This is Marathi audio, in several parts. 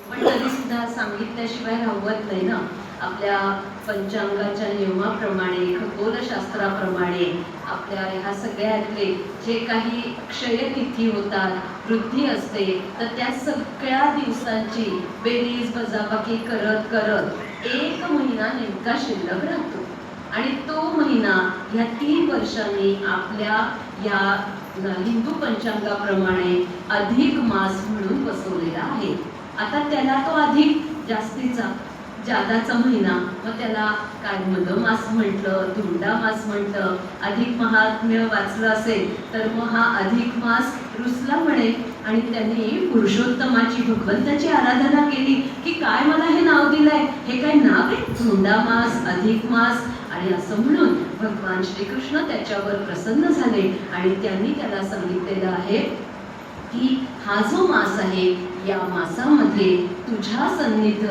पण तरी सुद्धा सांगितल्याशिवाय राहवत नाही ना. आपल्या पंचांगाच्या नियमाप्रमाणे, खगोलशास्त्राप्रमाणे आपल्या ह्या सगळ्यातले जे काही क्षयतिथी होतात, वृद्धी असते, तर त्या सगळ्या दिवसांची बेरीज वजाबाकी करत करत एक महिना नेमका शिल्लक राहतो. आणि तो महिना ह्या 3 वर्षांनी आपल्या या हिंदू पंचांगाप्रमाणे अधिक मास म्हणून बसवलेला आहे. आता त्याला तो अधिक जास्तीचा जादाचा महिना, मग त्याला काय मधमास म्हटलं, धुंडा मास म्हटलं. अधिक महात्म्य वाचलं असेल तर मग हा अधिक मास रुसला म्हणे आणि त्यांनी पुरुषोत्तमाची भगवंताची आराधना केली की काय मला हे नाव दिलंय, हे काय नाव आहे, धुंडा मास, अधिक मास. आणि असं म्हणून भगवान श्रीकृष्ण त्याच्यावर प्रसन्न झाले आणि त्यांनी त्याला सांगितलेलं आहे की हा जो मास आहे या मासामध्ये तुझ्या सन्निध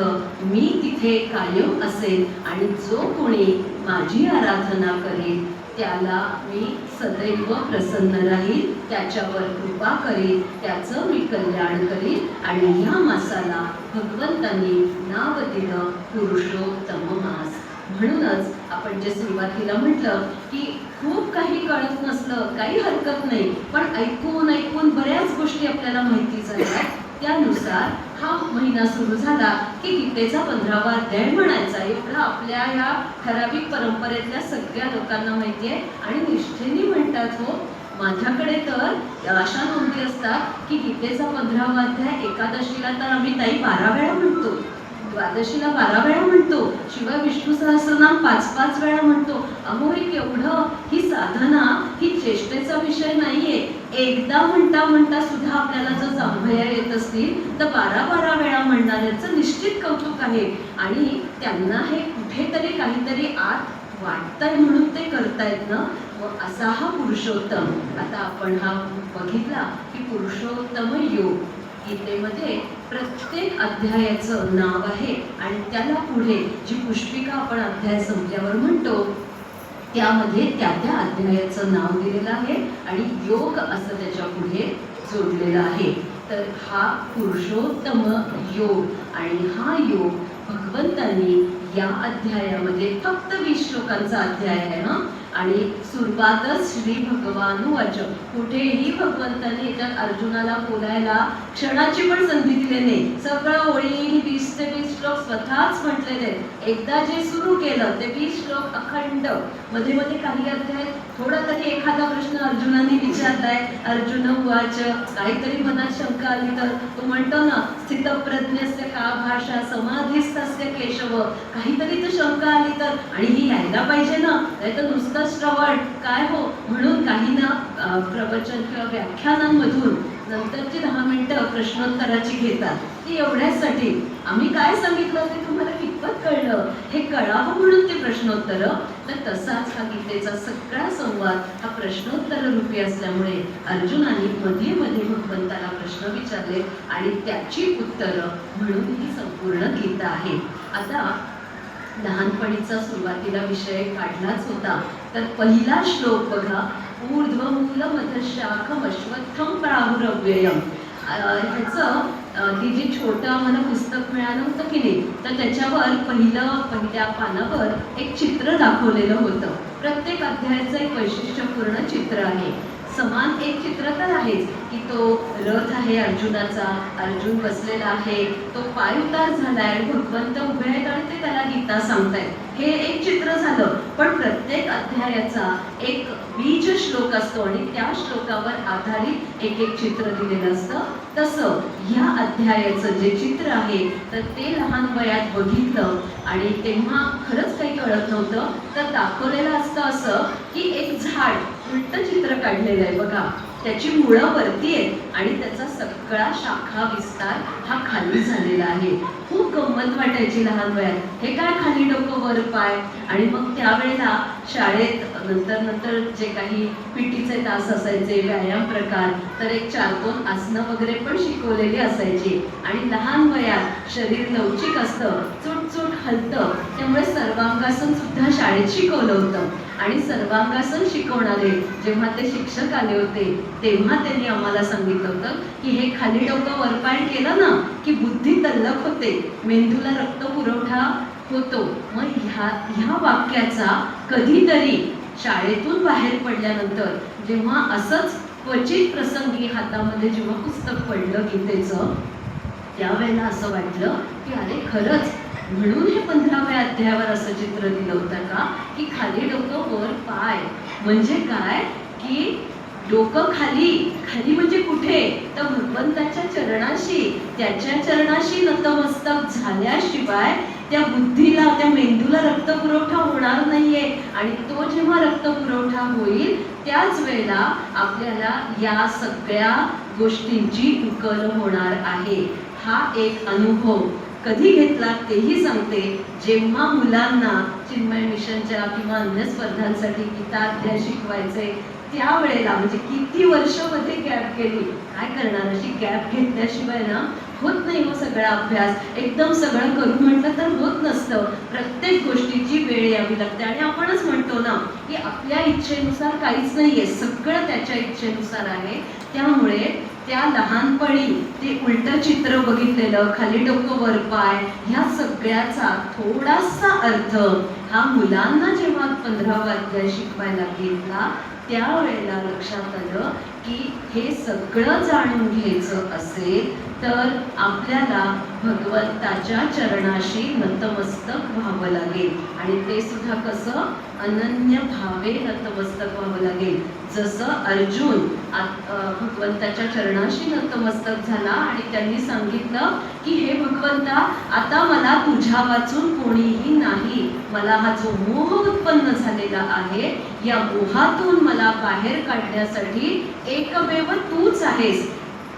मी तिथे कायम असेल आणि जो कोणी माझी आराधना करेल त्याला मी सदैव प्रसन्न राहील, त्याच्यावर कृपा करील, त्याचं मी कल्याण करील. आणि ह्या मासाला भगवंतांनी नाव दिलं पुरुषोत्तम मास. म्हणूनच आपण जे सुरुवातीला म्हटलं की खूप काही कळत नसलं काही हरकत नाही, पण ऐकून ऐकून बऱ्याच गोष्टी आपल्याला माहिती झाल्या. त्यानुसार हा महिना सुरू झाला की गीतेचा 15वा अध्याय म्हणायचा. एवढा आपल्या या ठराविक परंपरेतल्या सगळ्या लोकांना माहिती आहे आणि निष्ठेने म्हणतात. हो, माझ्याकडे तर अशा नोंदी असतात की गीतेचा 15वा अध्याय एकादशीला तर आम्ही ताई 12 वेळा म्हणतो, द्वादशीला 12 वेळा म्हणतो, शिवाय विष्णू सहस्रनाम 5-5 वेळा म्हणतो. अहो, हे केवढं, ही साधना ही चेष्टेचा विषय नाहीये. एकदा म्हणता म्हणता सुद्धा आपल्याला जर जांभया येत असतील तर 12-12 वेळा म्हणणाऱ्यांचं निश्चित कौतुक आहे. आणि त्यांना हे कुठेतरी काहीतरी आत वाटतंय म्हणून ते करतायत ना. मग असा हा पुरुषोत्तम, आता आपण हा बघितला की पुरुषोत्तम योग गीतेमध्ये प्रत्येक अध्यायाचं नाव आहे आणि त्याला पुढे जी पुष्पिका आपण अध्याय संपल्यावर म्हणतो त्यामध्ये त्या त्या अध्यायाचं नाव दिलेलं आहे आणि योग असं त्याच्या पुढे जोडलेलं आहे. तर हा पुरुषोत्तम योग आणि हा योग भगवंतांनी या अध्यायामध्ये फक्त 20 श्लोकांचा अध्याय आहे ना. आणि सुरुवातच श्री भगवानुवाच, कुठेही भगवंतांनी याच्यात अर्जुनाला बोलायला क्षणाची पण संधी दिली नाही. सगळं ओळी 20 ते 20 श्लोक स्वतःच म्हटलेले. एकदा जे सुरू केलं ते 20 श्लोक अखंड, मध्ये मध्ये काही अध्याय थोडा तरी एखादा प्रश्न अर्जुनाने विचारलाय. अर्जुन उवाच, काहीतरी मनात शंका आली तर तो म्हणतो ना स्थितप्रज्ञस्य का भाषा समाधिस्थस्य केशव, काहीतरी तर शंका आली तर, आणि ही यायला पाहिजे ना, नाही तर नुसतं श्रवण काय हो. म्हणून काही ना प्रवचन किंवा व्याख्यानांमधून नंतरची 10 मिनिटं प्रश्नोत्तराची घेतात. ती एवढ्यासाठी आम्ही काय सांगितलं ते तुम्हाला कितपत कळलं हे कळावं म्हणून ते प्रश्नोत्तर. तर तसाच हा गीतेचा सगळा संवाद हा प्रश्नोत्तर रूपी असल्यामुळे अर्जुनाने मध्ये मध्ये भगवंताला प्रश्न विचारले आणि त्याची उत्तरं म्हणून ही संपूर्ण गीता आहे. आता लहानपणीचा सुरुवातीला विषय काढलाच होता, तर पहिला श्लोक बघा, ऊर्ध्वमूलमधशाखमश्वत्थं प्राहुरव्ययम्. ह्याचं ती जी छोटं आम्हाला पुस्तक मिळालं होतं की नाही, तर त्याच्यावर पहिल्या पानावर एक चित्र दाखवलेलं होतं. प्रत्येक अध्यायाचं एक वैशिष्ट्यपूर्ण चित्र आहे. समान एक चित्र तर आहेच की तो रथ आहे अर्जुनाचा, अर्जुन बसलेला आहे, तो पाय उतार झालाय, भगवंत उभे आहेत आणि ते त्याला गीता सांगतायत. हे एक चित्र झालं. पण प्रत्येक अध्यायाचा एक बीज श्लोक असतो आणि त्या श्लोकावर आधारित एक एक चित्र दिलेलं असतं. तसं ह्या अध्यायाचं जे चित्र आहे तर ते लहान वयात बघितलं आणि तेव्हा खरंच काही कळत नव्हतं. तर दाखवलेलं असतं असं की एक झाड उलट चित्र काढलेलं आहे बघा, त्याची मुळं वरती आहेत आणि त्याचा सगळा शाखा विस्तार हा खाली झालेला आहे. खूप गंमत वाटायची लहान वयात, हे काय खाली डोकं वर पाय. आणि मग त्यावेळेला शाळेत नंतर जे काही पीटीचे तास असायचे, व्यायाम प्रकार, तर एक 4-2 आसनं वगैरे पण शिकवलेली असायची. आणि लहान वयात शरीर लवचिक असतं, चुटचुट हलतं. त्यामुळे सर्वांगासन सुद्धा शाळेत शिकवलं होतं आणि सर्वांगासन शिकवणारे जेव्हा ते शिक्षक आले होते तेव्हा त्यांनी आम्हाला सांगितलं होतं की हे खाली डोकं वरपाय केलं ना की बुद्धी तल्लख होते, मेंदूला रक्त पुरवठा होतो. मग ह्या वाक्याचा कधीतरी शाळेतून बाहेर पडल्यानंतर जेव्हा असंच क्वचित प्रसंगी हातामध्ये जेव्हा पुस्तक पडलं गीतेचं त्यावेळेला असं वाटलं की अरे खरंच म्हणून हे 15व्या अध्यायावर असं चित्र दिलं होतं का की खाली डोकं वर पाय. म्हणजे काय की डोकं खाली, खाली म्हणजे कुठे तर भगवंताच्या चरणाशी, त्याच्या चरणाशी नतमस्तक झाल्याशिवाय त्या बुद्धीला, त्या मेंदूला रक्तपुरवठा होणार नाहीये. आणि तो जेव्हा रक्तपुरवठा होईल त्याच वेळेला आपल्याला या सगळ्या गोष्टींची उकल होणार आहे. हा एक अनुभव कधी घेतला तेही सांगते. जेव्हा मुलांना चिन्मय मिशनच्या किंवा अन्य स्पर्धांसाठी गीताध्याय शिकवायचे त्यावेळेला, म्हणजे किती वर्षामध्ये गॅप गेली, काय करणार, अशी गॅप घेतल्याशिवाय ना होत नाही हो सगळा अभ्यास. एकदम सगळं करू म्हटलं तर होत नसतं. प्रत्येक गोष्टीची वेळ यावी लागते. आणि आपणच म्हणतो ना की आपल्या इच्छेनुसार काहीच नाहीये, सगळं त्याच्या इच्छेनुसार आहे. त्यामुळे त्या लहानपणी ते उलट चित्र बघितलेलं, खाली डोकं वर पाय, ह्या सगळ्याचा थोडासा अर्थ हा मुलांना जेव्हा 15वा अध्याय शिकवायला घेतला त्यावेळेला लक्षात आलं की हे सगळं जाणून घ्यायचं असेल तर आपल्याला भगवंताच्या चरणाशी नतमस्तक व्हावं लागेल. आणि ते सुद्धा कसं, अनन्य भावे नतमस्तक व्हावं लागेल. जसं अर्जुन भगवंताच्या चरणाशी नतमस्तक झाला आणि त्यांनी सांगितलं की हे भगवंता, आता मला तुझ्या वाचून कोणीही नाही, मला हा जो मोह उत्पन्न झालेला आहे या मोहातून मला बाहेर काढण्यासाठी एकमेव तूच आहेस.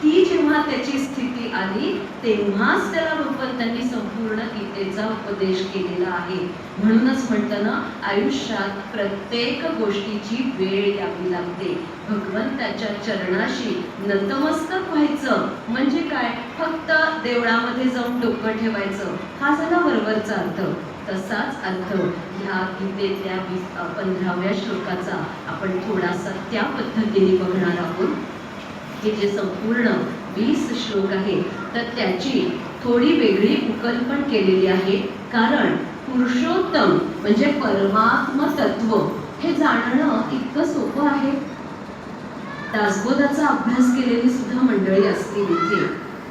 ती जेव्हा त्याची स्थिती आली तेव्हाच त्याला भगवंतांनी संपूर्ण गीतेचा उपदेश केलेला आहे. म्हणूनच म्हणतं ना, आयुष्यात प्रत्येक गोष्टीची वेळ यावी लागते. भगवंताच्या चरणाशी नतमस्तक व्हायचं म्हणजे काय, फक्त देवळामध्ये जाऊन डोकं ठेवायचं हा झाला वरवरचा अर्थ. तसाच अर्थ ह्या गीतेतल्या 15व्या श्लोकाचा आपण थोडासा त्या पद्धतीने बघणार आहोत. हे जे संपूर्ण 20 श्लोक आहे तर त्याची थोडी वेगळी उकल पण केलेली आहे. कारण पुरुषोत्तम म्हणजे परमात्म तत्व हे जाणणं इतकं सोपं आहे. दासबोधाचा अभ्यास केलेली सुद्धा मंडळी असतील इथे.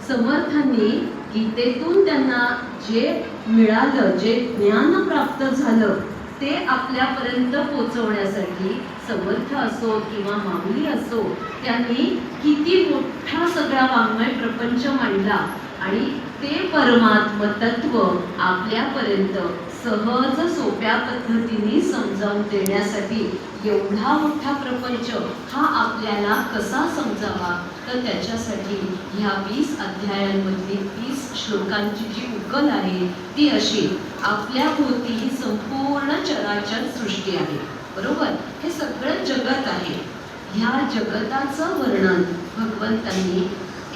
समर्थांनी गीतेतून त्यांना जे मिळालं, जे ज्ञान प्राप्त झालं ते आपल्यापर्यंत पोहोचवण्यासाठी समर्थ असो किंवा माऊली असो त्यांनी किती मोठा सगळा वाङ्मय प्रपंच मांडला आणि ते परमात्म तत्व आपल्यापर्यंत सहज सोप्या पद्धतीने समजावून देण्यासाठी एवढा मोठा प्रपंच हा आपल्याला कसा समजावा तर त्याच्यासाठी ह्या 20 अध्यायांमधली 20 श्लोकांची जी उकल आहे ती अशी, आपल्या भोवती ही संपूर्ण चराचर सृष्टी आहे, बरोबर, हे सगळं जगत आहे. ह्या जगताचं वर्णन भगवंतांनी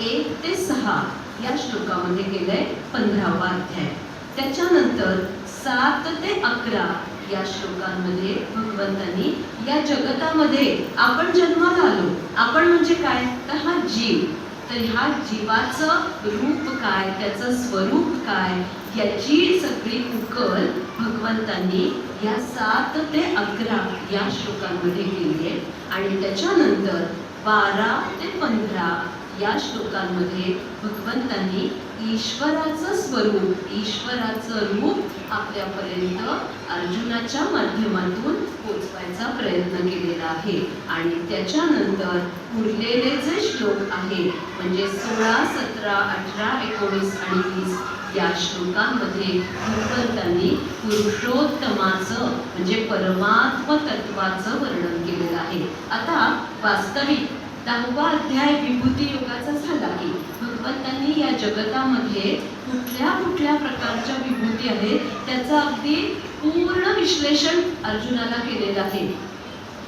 1 ते 6 या श्लोकामध्ये केलंय 15वा अध्याय. त्याच्यानंतर 7 ते 11 या श्लोकांमध्ये भगवंतांनी या जगतामध्ये आपण जन्माला आलो, आपण म्हणजे काय तर हा जीव, तर ह्या जीवाचं रूप काय, त्याचं स्वरूप काय याची सगळी उकल भगवंतांनी या 7 ते 11 या श्लोकांमध्ये केली आहे. आणि त्याच्यानंतर 12 ते 15 या श्लोकांमध्ये भगवंतांनी ईश्वराचं स्वरूप, ईश्वराचं रूप आपल्यापर्यंत अर्जुनाच्या माध्यमातून पोचवायचा प्रयत्न केलेला आहे. आणि त्याच्यानंतर उरलेले जे श्लोक आहे म्हणजे 16, 17, 18, 19 आणि 20 या श्लोकांमध्ये भगवंतांनी पुरुषोत्तमाचं म्हणजे परमात्म तत्वाचं वर्णन केलेलं आहे. आता वास्तविक 10वा अध्याय विभूती योगाचा झाला की भगवंतांनी या जगतामध्ये कुठल्या कुठल्या प्रकारच्या विभूती आहेत त्याचं अगदी पूर्ण विश्लेषण अर्जुनाला केलेलं आहे.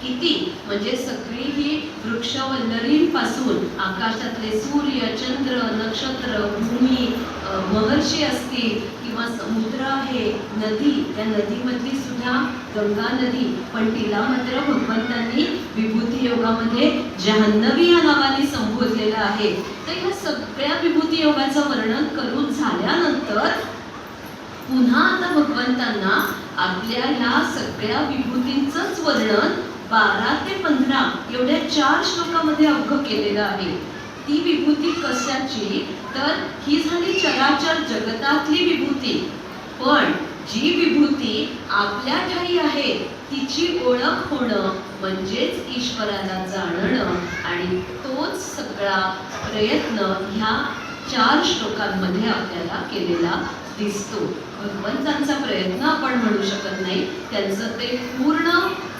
किती म्हणजे सगळी ही वृक्षवल्लरींपासून आकाशातले सूर्य, चंद्र, नक्षत्र, भूमी, महर्षी असतील किंवा समुद्र आहे, नदी, त्या नदीमधली सुद्धा गंगा नदी, पण तिला मात्र भगवंतांनी विभूती योगामध्ये जान्हवी या नावाने संबोधलेलं आहे. तर ह्या सगळ्या विभूती योगाचं वर्णन करून झाल्यानंतर पुन्हा आता भगवंतांना आपल्या ह्या सगळ्या विभूतींचंच वर्णन 12 ते 15 एवढ्या 4 श्लोकामध्ये अवघं केलेलं आहे. ती विभूती कशाची, तर ही झाली चराचर जगतातली विभूती. पण जी विभूती आपल्या ठाई आहे तिची ओळख होणं म्हणजेच ईश्वराला जाणणं, आणि तोच सगळा प्रयत्न ह्या 4 श्लोकांमध्ये आपल्याला केलेला दिसतो. भगवंतांचा प्रयत्न आपण म्हणू शकत नाही, त्यांचं ते पूर्ण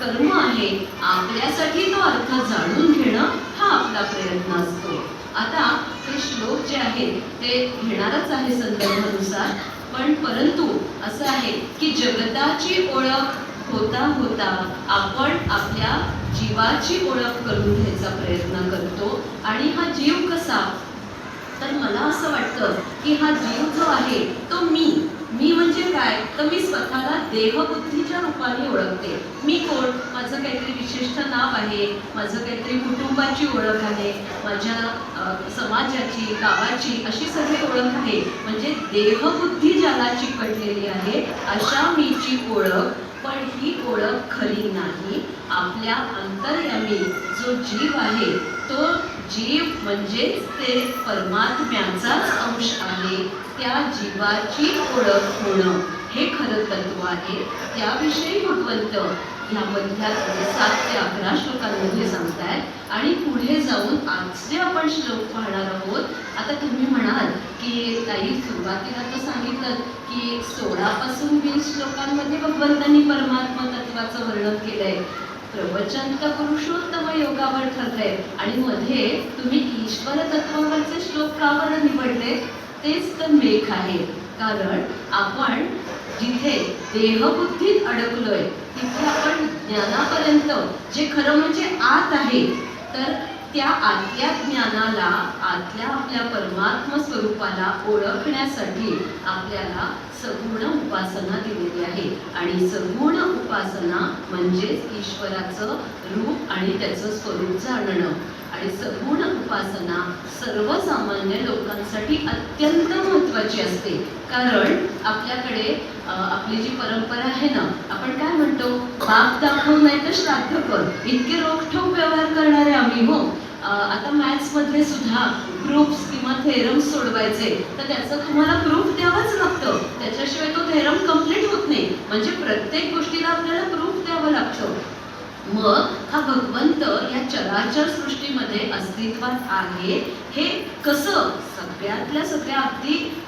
कर्म आहे. आपल्यासाठी तो अर्थ जाणून घेणं हा आपला प्रयत्न असतो. आता ते श्लोक जे आहेत ते घेणारच आहे संदर्भानुसार, पण परंतु असं आहे की जगताची ओळख होता होता आपण आपल्या जीवाची ओळख करून घ्यायचा प्रयत्न करतो. आणि हा जीव कसा, तर मला असं वाटतं की हा जीव जो आहे तो मी म्हणजे काय, तर मी स्वतःला देहबुद्धीच्या रूपाने ओळखते. मी कोण, माझं काहीतरी विशिष्ट नाव आहे, माझं काहीतरी कुटुंबाची ओळख आहे, माझ्या समाजाची, गावाची अशी सगळी ओळख आहे. म्हणजे देहबुद्धी ज्याला चिकटलेली आहे अशा मीची ओळख. पण ही ओळख खरी नाही. आपल्या अंतर्यामी जो जीव आहे तो जीव म्हणजेच ते परमात्म्याचाच अंश आहे. त्या जीवाची ओळख होणं हे खरं तत्व आहे. त्याविषयी भगवंत ह्या मधल्या 7 ते 11 श्लोकांमध्ये सांगतायत. आणि पुढे जाऊन आज जे आपण श्लोक पाहणार आहोत, आता तुम्ही म्हणाल की ताई सुरुवातीला तर सांगितलं की 16 पासून 20 श्लोकांमध्ये भगवंतांनी परमात्मा तत्वाचं वर्णन केलंय, प्रवचन तर पुरुषोत्तम योगावर ठरलंय, आणि मध्ये तुम्ही ईश्वर तत्वावरचे श्लोक का बरं निवडले? तेच तर मेघ आहे. कारण आपण जिथे देहबुद्धीत अडकलोय तिथे आपण ज्ञानापर्यंत जे खरं म्हणजे आत आहे, तर त्या आतल्या ज्ञानाला, आतल्या आपल्या परमात्म स्वरूपाला ओळखण्यासाठी आपल्याला सगुण उपासना दिलेली आहे. आणि सगुण उपासना म्हणजेच ईश्वराचं रूप आणि त्याचं स्वरूप जाणणं. आणि सगुण उपासना सर्वसामान्य लोकांसाठी अत्यंत महत्त्वाची असते. कारण आपल्याकडे आपली जी परंपरा आहे ना, आपण काय म्हणतो, बाप दाखव नाही तर श्राद्ध कर, इतके रोखठोक व्यवहार करणारे आम्ही हो. आता मॅथ्समध्ये सुद्धा प्रूफ्स किंवा थेरम्स सोडवायचे तर त्याचं तुम्हाला प्रूफ द्यावंच लागतं, त्याच्याशिवाय तो थेरम कम्प्लीट होत नाही. म्हणजे प्रत्येक गोष्टीला आपल्याला प्रूफ द्यावं लागतं. मग हा भगवंत या चराचर सृष्टीमध्ये अस्तित्वात आहे हे कसं, सगळ्यातल्या सगळ्या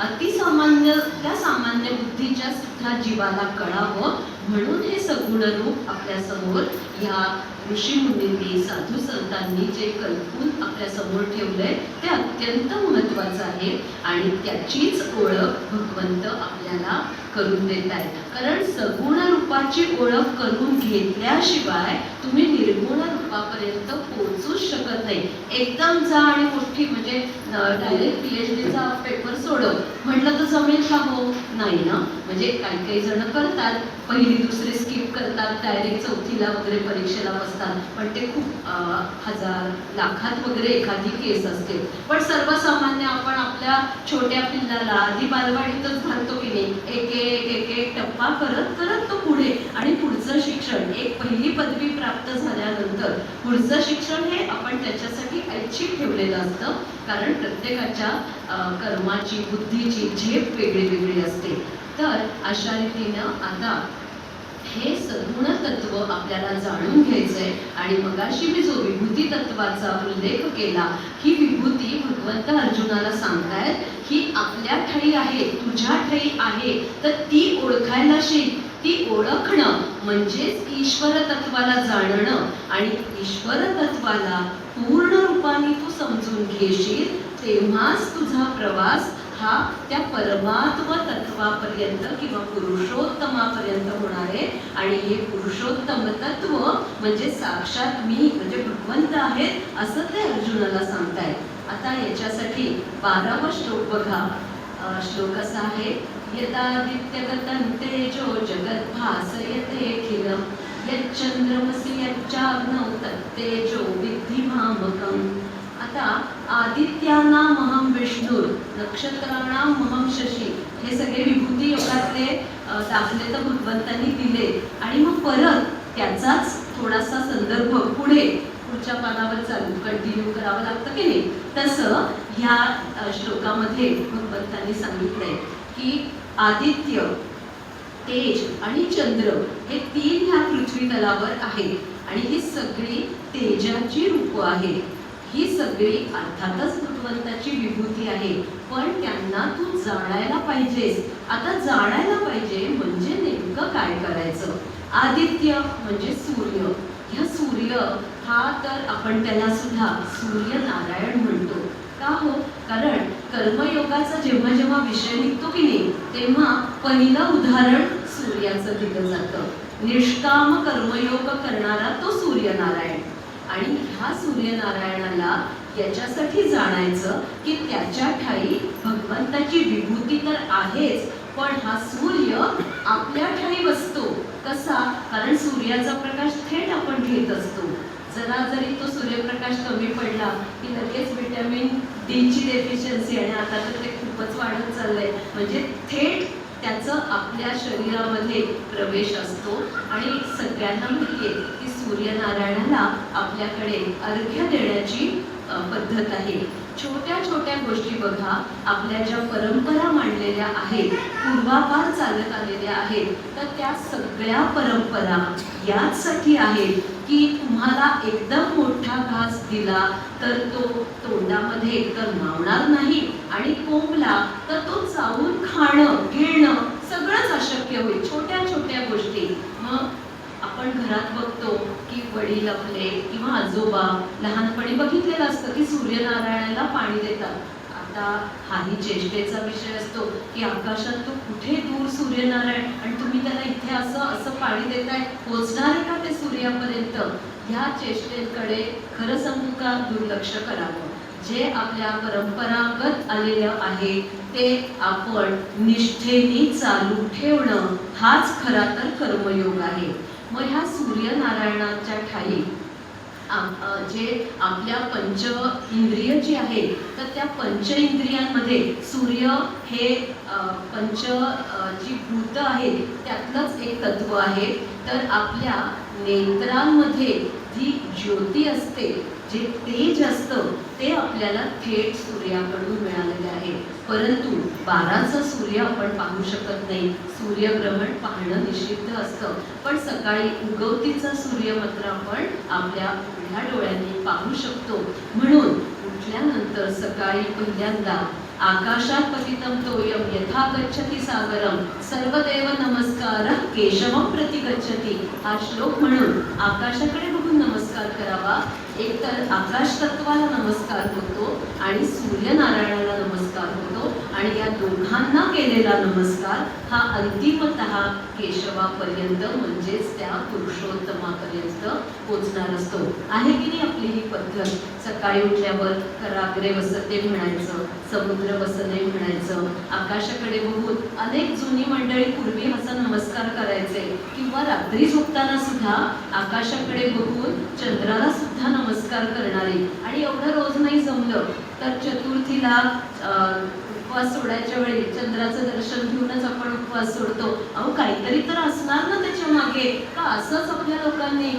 अतिसामान्यातल्या सामान्य बुद्धीच्या सुद्धा जीवाला कळावं म्हणून हे सगुण रूप आपल्या समोर या ऋषीमुनींनी, साधू संतांनी जे कल्पून आपल्या समोर ठेवलंय ते अत्यंत महत्त्वाचं आहे. आणि त्याचीच ओळख भगवंत आपल्याला करून देत आहेत. कारण सगुण रूपाची ओळख करून घेतल्याशिवाय तुम्ही निर्गुण रूपापर्यंत पोहोचूच शकत नाही. एकदम जा आणि मोठी म्हणजे डायरेक्ट PhDचा पेपर सोडव म्हटलं तर जमेल का? हो नाही ना. म्हणजे काही जण करतात, पहिली दुसरी स्किप करतात, डायरेक्ट चौथीला वगैरे परीक्षेला बसतात, पण ते खूप 1000 लाखात वगैरे एखादी केस असते. पण सर्वसामान्य आपण आपल्या छोट्या पिल्लाला आधी बालवाडीतच घालतो की नाही, एक एक टप्पा करत करत तो पुढे. आणि पुढचं शिक्षण, एक पहिली पदवी प्राप्त झाल्यानंतर पुढचं शिक्षण हे आपण त्याच्यासाठी ऐच्छिक ठेवलेलं असतं. कारण प्रत्येकाच्या कर्माची, बुद्धीची झेप वेगळी वेगळी असते. तर अशा रीतीनं आता हे सगुण तत्व आपल्याला जाणून घ्यायचंय. आणि मगाशी मी जो विभूती तत्वाचा उल्लेख केला, ही विभूती भगवंत अर्जुनाला सांगतायत ही आपल्या ठाई आहे, तुझ्या ठाई आहे, तर ती ओळखायला शिक. ती ओळखणं म्हणजेच ईश्वर तत्वाला जाणणं. आणि ईश्वर तत्वाला पूर्ण रूपाने तू समजून घेशील तेव्हाच तुझा प्रवास हा त्या परमात्म तत्वापर्यंत किंवा पुरुषोत्तमापर्यंत होणार आहे. आणि हे पुरुषोत्तम तत्व म्हणजे साक्षात मी म्हणजे भगवंत आहेत असं ते अर्जुनाला सांगतायत. आता याच्यासाठी 12वा श्लोक बघा. श्लोक असा आहे, यदादित्यगतं तेजो जगद्भासयतेऽखिलम् यच्चंद्रमसि यच्चाग्नौ तत्तेजो विद्धि मामकम्. आता आदित्यानामहं विष्णुर नक्षत्राणामहं शशी, हे सगळे विभूती योगातले दाखले तर भगवंतांनी दिले. आणि मग परत त्याचाच थोडासा संदर्भ पुढच्या पानावर चालू कंटिन्यू करावं लागतं की नाही. तसं ह्या श्लोकामध्ये भगवंतांनी सांगितलंय की आदित्य, तेज आणि चंद्र हे तीन ह्या पृथ्वी तलावर आहेत आणि ही सगळी तेजाची रूप आहेत. ही सगळी अर्थातच भगवंताची विभूती आहे, पण त्यांना तू जाणायला पाहिजेस. आता जाणायला पाहिजे म्हणजे नेमकं काय करायचं. आदित्य म्हणजे सूर्य. ह्या सूर्य हा तर आपण त्याला सुद्धा सूर्यनारायण म्हणतो. का हो? कारण कर्मयोगाचा जेव्हा जेव्हा विषय निघतो की नाही, तेव्हा पहिलं उदाहरण सूर्याचं दिलं जातं. निष्काम कर्मयोग करणारा तो सूर्यनारायण. आणि ह्या सूर्यनारायणाला याच्यासाठी जाणायचं की त्याच्या ठाई भगवंताची विभूती तर आहेच, पण हा सूर्य आपल्या ठाई बसतो. कसा? कारण सूर्याचा प्रकाश थेट आपण घेत असतो. जरा जरी तो सूर्यप्रकाश कमी पडला की लगेच व्हिटॅमिन डी ची डेफिशियन्सी, आणि आता तर ते खूपच वाढत चाललंय. म्हणजे थेट त्याचं आपल्या शरीरामध्ये प्रवेश असतो. आणि सगळ्यांना माहिती आहे की सूर्यनारायणाला आपल्याकडे अर्घ्य देण्याची पद्धत आहे. छोट्या छोट्या गोष्टी बघा, आपल्या ज्या परंपरा मांडलेल्या आहेत, पूर्वापार चालत आलेल्या आहेत, तर त्या सगळ्या परंपरा याचसाठी आहेत की तुम्हाला एकदम मोठा घास दिला तर तो तोंडामध्ये एकतर मावणार नाही, आणि कोंबला तर तो चावून खाणं गिळणं सगळंच अशक्य होईल. छोट्या छोट्या गोष्टी. मग आपण घरात बघतो की वडील आपले किंवा आजोबा लहानपणी बघितलेलं असतं की सूर्यनारायणाला पाणी देतात. आता हाही चेष्टेचा विषय असतो की आकाशात तो कुठे दूर सूर्यनारायण, आणि तुम्ही त्याला इथे असं असं पाणी देताय, पोचणार आहे का ते सूर्यापर्यंत? ह्या चेष्टेकडे खरं सांगू का दुर्लक्ष करावं. जे आपल्या परंपरागत आलेलं आहे ते आपण निष्ठेने चालू ठेवणं हाच खरा तर कर्मयोग आहे. मग ह्या सूर्यनारायणाच्या ठाई जे आपल्या पंच इंद्रिय जी आहेत, तर त्या पंच इंद्रियांमध्ये सूर्य हे पंच जी भूत आहेत त्यातलंच एक तत्व आहे. तर आपल्या नेत्रांमध्ये जी ज्योती असते, जे तेज असतं, ते आपल्याला थेट सूर्याकडून मिळालेले आहे. परंतु 12चा सूर्य आपण पाहू शकत नाही. सूर्यग्रहण पाहणं निषिद्ध असतं. पण सकाळी उगवतीचा सूर्य मात्र आपण आपल्या उघड्या डोळ्यांनी पाहू शकतो. म्हणून उठल्यानंतर सकाळी पहिल्यांदा आकाशात पतितं तोयम यथा गच्छति सागरम सर्वदेव नमस्कारः केशवं प्रति गच्छति, हा श्लोक म्हणून आकाशाकडे बघून नमस्कार करावा. एक तर आकाश तत्वाला नमस्कार होतो आणि सूर्यनारायणाला नमस्कार होतो, आणि या दोघांना केलेला नमस्कार हा अंतिमतः केशवापर्यंत म्हणजेच त्या पुरुषोत्तमापर्यंत पोचणार असतो. आहे की नाही आपली ही पद्धत? सकाळी उठल्यावर कराग्रे वसते म्हणायचं, समुद्र वसने म्हणायचं, आकाशाकडे बघून अनेक जुनी मंडळी पूर्वी असा नमस्कार करायचे, किंवा रात्री झोपताना सुद्धा आकाशाकडे बघून चंद्राला सुद्धा नमस्कार करणारे. आणि एवढं रोज नाही जमलं तर चतुर्थीला उपवास सोडायच्या वेळी चंद्राचं दर्शन घेऊनच आपण उपवास सोडतो. अहो काहीतरी तर असणार ना त्याच्या मागे. का असंच आपल्या लोकांनी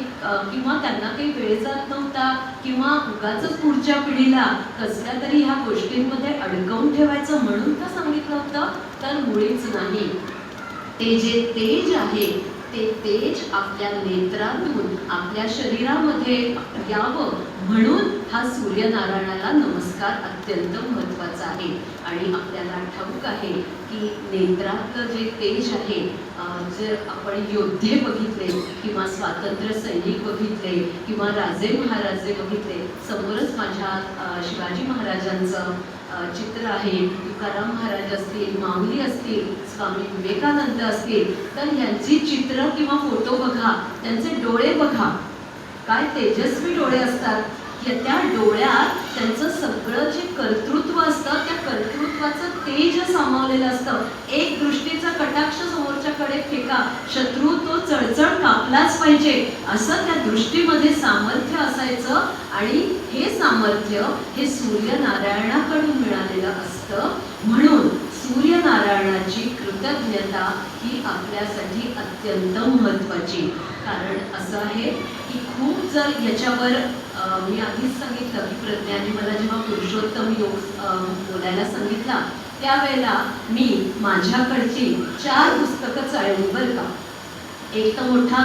किंवा त्यांना काही वेळ जात नव्हता, किंवा उगाच पुढच्या पिढीला कसल्या तरी ह्या गोष्टींमध्ये अडकवून ठेवायचं म्हणून का सांगितलं होतं? तर मुळीच नाही. ते जे तेज आहे ते तेज आपल्या नेत्रातून आपल्या शरीरामध्ये यावं म्हणून हा सूर्यनारायणाला नमस्कार अत्यंत महत्त्वाचा आहे. आणि आपल्याला ठाऊक आहे की नेत्रातलं जे तेज आहे, जर आपण योद्धे बघितले किंवा स्वातंत्र्य सैनिक बघितले किंवा राजे महाराजे बघितले, समोरच माझ्या शिवाजी महाराजांचं चित्र आहे, तुकाराम महाराज असतील, माऊली असतील, स्वामी विवेकानंद असतील, तर यांची चित्र किंवा फोटो बघा, त्यांचे डोळे बघा, काय तेजस्वी डोळे असतात. त्या डोळ्यात त्यांचं सगळं जे कर्तृत्व असतं त्या कर्तृत्व अस्तित्वाचं तेज सामावलेलं असतं. एक दृष्टीचा कटाक्ष समोरच्याकडे फेका, शत्रू तो चळचळ कापलाच पाहिजे, असं त्या दृष्टीमध्ये सामर्थ्य असायचं. आणि हे सामर्थ्य हे सूर्यनारायणाकडून मिळालेलं असतं. म्हणून सूर्यनारायणाची कृतज्ञता ही आपल्यासाठी अत्यंत महत्त्वाची. कारण असं आहे की खूप जर याच्यावर मी आधीच सांगितलं की प्रज्ञाने मला जेव्हा पुरुषोत्तम योग बोलायला सांगितला त्यावेळेला मी माझ्याकडची 4 पुस्तकं चाळली बरं का. एक तर मोठा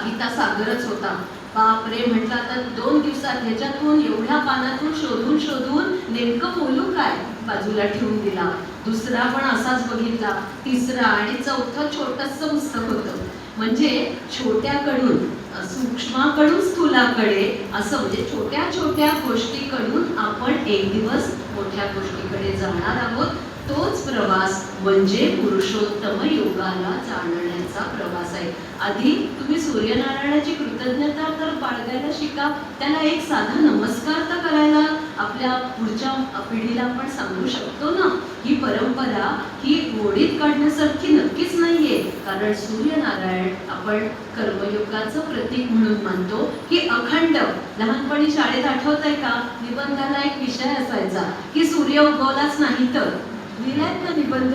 गीता सागरच होता. बापरे, म्हटलं आता 2 दिवसात ह्याच्यातून एवढ्या पानातून शोधून शोधून नेमकं बोलू काय, बाजूला ठेवून दिला. दुसरा पण असाच बघितला, तिसरा आणि चौथं छोटंसं पुस्तक होतं. म्हणजे छोट्याकडून सूक्ष्माकडून स्थूलाकडे असं, म्हणजे छोट्या छोट्या गोष्टीकडून आपण एक दिवस मोठ्या गोष्टीकडे जाणार आहोत. तोच प्रवास म्हणजे पुरुषोत्तम योगाला जाणण्याचा प्रवास आहे. आधी तुम्ही सूर्यनारायणाची कृतज्ञता तर बाळगायला शिका. त्याला एक साधा नमस्कार तर करायला आपल्या पुढच्या पिढीला आपण सांगू शकतो ना. ही परंपरा ही मोडीत काढण्यासारखी नक्कीच नाहीये. कारण सूर्यनारायण आपण कर्मयोगाचं प्रतीक म्हणून मानतो की अखंड. लहानपणी शाळेत आठवत आहे का, निबंधाला एक विषय असायचा की सूर्य उगवलाच नाही तर. लिहिलायत ना निबंध,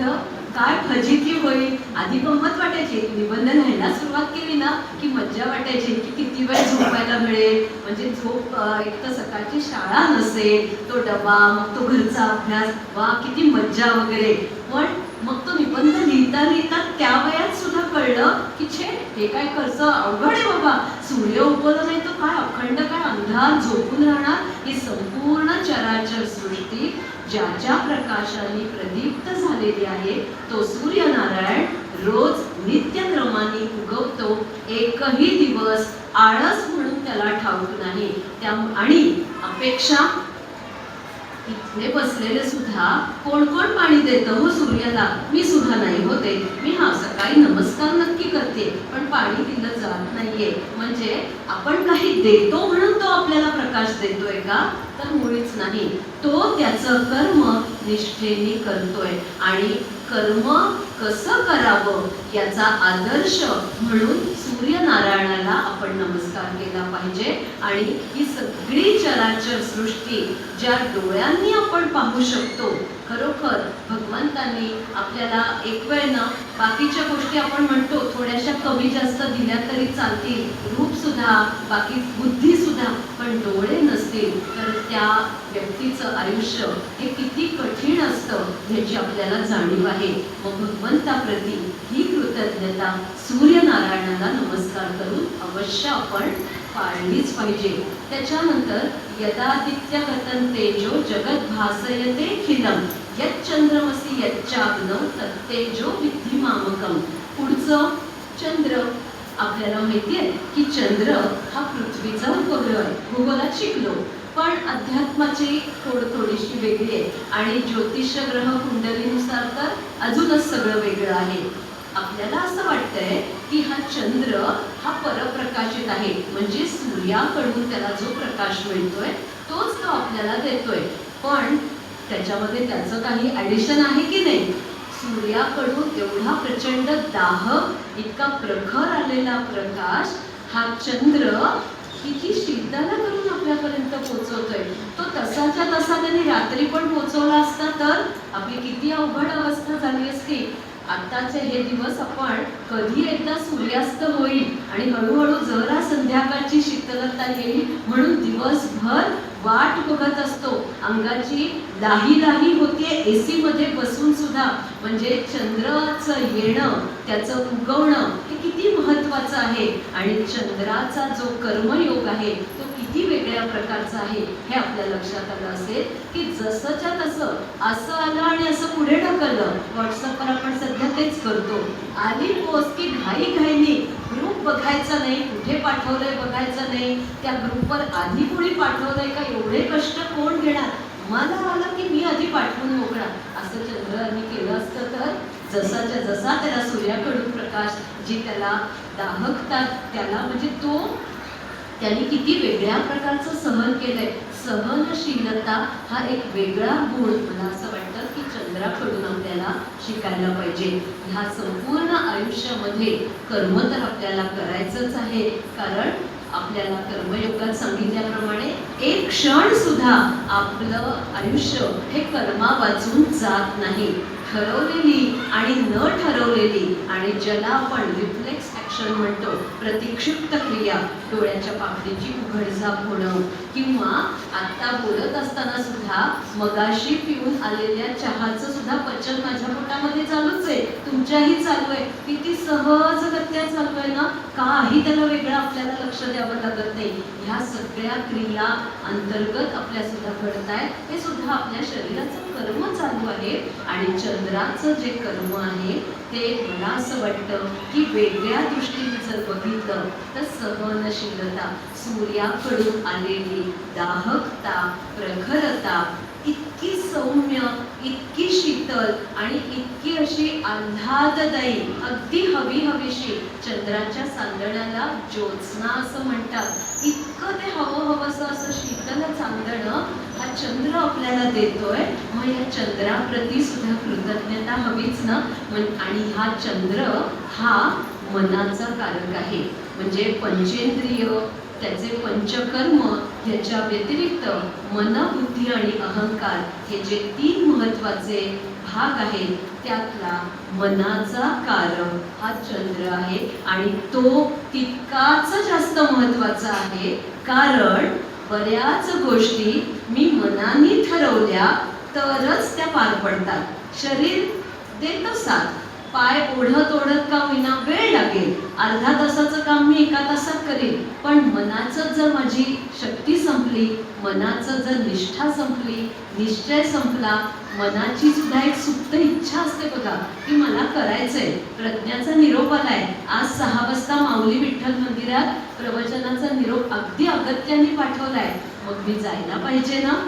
काय फजिती होईल. आधी गंमत वाटायची, निबंध लिहायला सुरुवात केली ना की मज्जा वाटायची की किती वेळ झोपायला मिळेल. म्हणजे झोप, एक तर सकाळची शाळा नसेल, तो डबा, मग तो घरचा अभ्यास, वा किती मज्जा वगैरे. पण मग तो निबंध लिहिता लिहिता त्या वयात सुद्धा कळलं की छे, हे काय खर्च अवघड आहे बाबा. सूर्य उगवला नाही तो काय अखंड, काय अंधार झोपून राहणार. ही संपूर्ण चराचर सृष्टी ज्याच्या प्रकाशाने प्रदीप्त झालेली आहे तो सूर्यनारायण रोज नित्यक्रमाने उगवतो. एकही दिवस आळस म्हणून त्याला ठाऊक नाही. आणि अपेक्षा, इथे बसलेले सुद्धा कोण कोण पाणी देतं हो सूर्याला? मी सुद्धा नाही होते. मी सकाळी नमस्कार नक्की करते, पण पाणी दिलं जात नाहीये. म्हणजे आपण काही देतो म्हणून तो आपल्याला प्रकाश देतोय का? तर मुळीच नाही. तो त्याचं कर्म निष्ठेने करतोय. आणि कर्म कसं करावं याचा आदर्श म्हणून सूर्यनारायणाला आपण नमस्कार केला पाहिजे. आणि ही सगळी चराचर सृष्टी ज्या डोळ्यांनी आपण पाहू शकतो, खरोखर भगवंतांनी आपल्याला एक वेळ ना बाकीच्या गोष्टी आपण म्हणतो थोड्याशा कमी जास्त दिल्या तरी चालतील, रूप सुद्धा, बाकी बुद्धी सुद्धा, पण डोळे नसतील तर त्या व्यक्तीचं आयुष्य हे किती कठीण असतं ह्याची आपल्याला जाणीव आहे. मग भगवंताप्रती ही कृतज्ञता सूर्यनारायणाला नमस्कार करून अवश्य आपण पाळलीच पाहिजे. त्याच्यानंतर यदादित्यगतं तेजो जगत भासयते खिलम यच्चंद्रमसि यच्चाग्नौ तत्तेजो विद्धि मामकम. पुढचं चंद्र. आपल्याला माहिती आहे की चंद्र हा पृथ्वीचा उपग्रह आहे. भूगोलात शिकलो, पण अध्यात्माची थोडीशी वेगळी आहे. आणि ज्योतिष्य ग्रह कुंडलीनुसार तर अजूनच सगळं वेगळं आहे. आपल्याला असं वाटतंय की हा चंद्र हा परप्रकाशित आहे, म्हणजे सूर्याकडून त्याला जो प्रकाश मिळतोय तोच तो आपल्याला देतोय. पण त्याच्यामध्ये त्याचं काही ॲडिशन आहे की नाही? सूर्याकडून एवढा प्रचंड दाहक, इतका प्रखर आलेला प्रकाश हा चंद्र किती शीतला करून आपल्यापर्यंत पोहोचवतोय. तो तसाच्या तसा त्यांनी रात्री पण पोहोचवला असता तर आपली किती अवघड अवस्था झाली असती. आत्ताचे हे दिवस आपण कधी एकदा सूर्यास्त होईल आणि हळूहळू जरा संध्याकाळची शीतलता येईल म्हणून दिवसभर वाट बघत असतो. अंगाची लाही लाही होतीये AC मध्ये बसून सुद्धा. म्हणजे चंद्राचं येणं, त्याचं उगवणं हे किती महत्त्वाचं आहे. आणि चंद्राचा जो कर्मयोग आहे तो किती वेगळ्या प्रकारचा आहे हे आपल्या लक्षात आलं असेल की जसंच्या तसं असं आलं आणि असं पुढे ढकललं. व्हॉट्सअपवर आपण सध्या तेच करतो. आली पोस्ट की घाई घाईनी ग्रुप बघायचा नाही, कुठे पाठवलंय बघायचं नाही, त्या ग्रुपवर आधी कोणी पाठवलंय का, एवढे कष्ट कोण घेणार, मला आलं की मी आधी पाठवून मोकळा. असं चंद्राने केलं असतं तर जसाच्या जसा त्याला सूर्याकडून प्रकाश जी त्याला दाहकतात त्याला, म्हणजे तो त्यांनी किती वेगळ्या प्रकारचं सहन केलंय. सहनशीलता हा एक वेगळा गुण मला असं वाटतं की चंद्र चंद्राकडून आपल्याला शिकायला पाहिजे. ह्या संपूर्ण आयुष्यामध्ये कर्म तर आपल्याला करायचंच आहे, कारण आपल्याला कर्मयोगात सांगितल्याप्रमाणे एक क्षण सुद्धा आपलं आयुष्य हे कर्मा वाचून जात नाही. ठरवलेली आणि न ठरवलेली, आणि ज्याला आपण रिफ्लेक्स ॲक्शन म्हणतो, प्रतिक्षिप्त क्रिया, डोळ्याच्या पापडीची उघडझाप होणं, किंवा आत्ता बोलत असताना सुद्धा मगाशी पिऊन आलेल्या चहाचं सुद्धा पचन माझ्या पोटामध्ये चालूच आहे, तुमच्याही चालू आहे. किती सहजगत्या चालू आहे ना, काही त्याला वेगळं आपल्याला लक्ष द्यावं लागत नाही. ह्या सगळ्या क्रिया अंतर्गत आपल्या सुद्धा घडत आहेत, हे सुद्धा आपल्या शरीराचं कर्म चालू आहे. आणि चंद्राचं जे कर्म आहे ते मला असं वाटतं की वेगळ्या दृष्टीने जर बघितलं तर सहनशीलता, सूर्याकडून आलेली दाहकता, प्रखरता, इतकी सौम्य, इतकी शीतल आणि इतकी अशी आल्हाददायी, अगदी हवीशी. चंद्राच्या चांदण्याला ज्योत्स्ना असं म्हणतात. इतकं ते हवंसं असं शीतल चांदणं हा चंद्र आपल्याला देतोय. मग या चंद्राप्रती सुद्धा कृतज्ञता हवीच ना. आणि हा चंद्र हा मनाचा कारक आहे. म्हणजे पंचेंद्रिय, त्याचे पंचकर्म, ह्याच्या व्यतिरिक्त मन, बुद्धी आणि अहंकार हे जे 3 महत्वाचे भाग आहेत, त्यातला मनाचा कारक हा चंद्र आहे. आणि तो तितकाच जास्त महत्वाचा आहे, कारण बऱ्याच गोष्टी मी मनाने ठरवल्या तरच त्या पार पडतात. शरीर देतं साथ, पाय ओढत का होईना वेळ लागेल, अर्धा तासाचं काम मी 1 तासात करेन, पण मनाचं जर माझी शक्ती संपली, मनाचं जर निष्ठा संपली, निश्चय संपला, मनाची सुद्धा एक सुप्त इच्छा असते बघा की मला करायचंय. प्रज्ञाचा निरोप आलाय, आज 6 वाजता माऊली विठ्ठल मंदिरात प्रवचनाचा निरोप अगदी अगत्याने पाठवलाय, मग मी जायला पाहिजे ना.